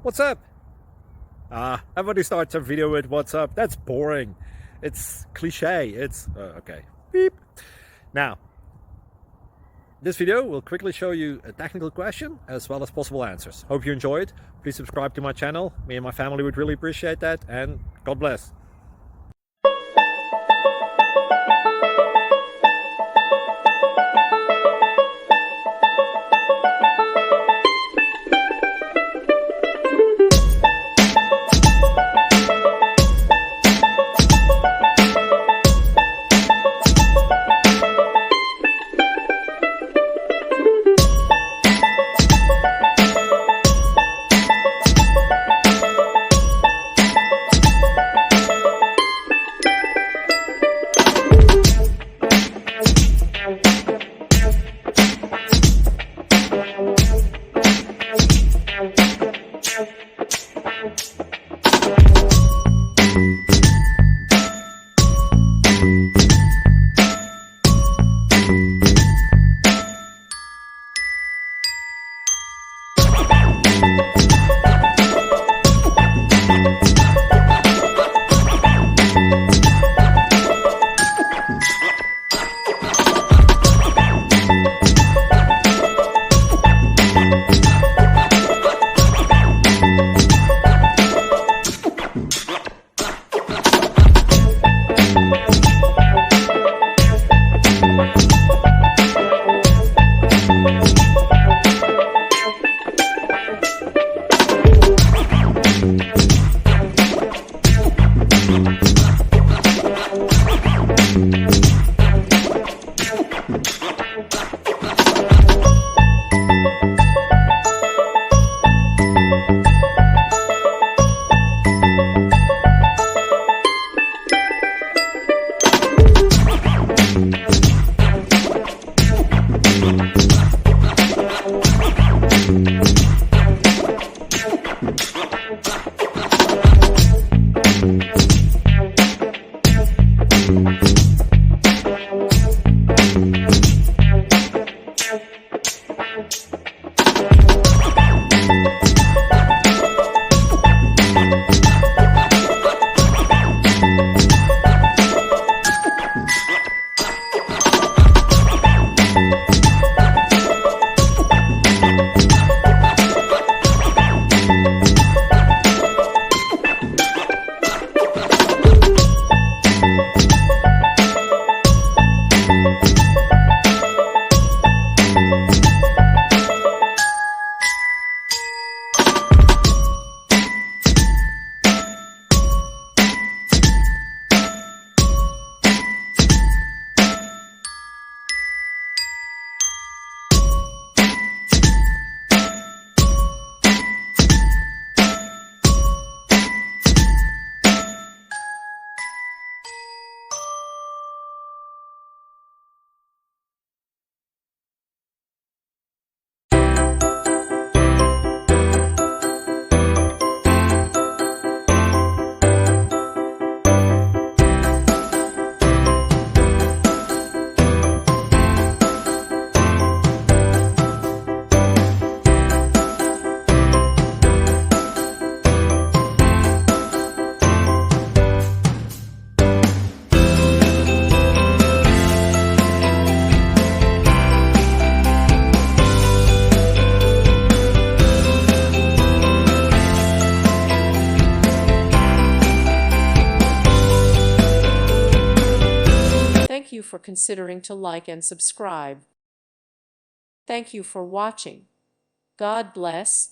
What's up? Everybody starts a video with what's up. That's boring. It's cliche. It's okay. Beep. Now, this video will quickly show you a technical question as well as possible answers. Hope you enjoyed. Please subscribe to my channel. Me and my family would really appreciate that, and God bless. Thank you for considering to like and subscribe. Thank you for watching. God bless.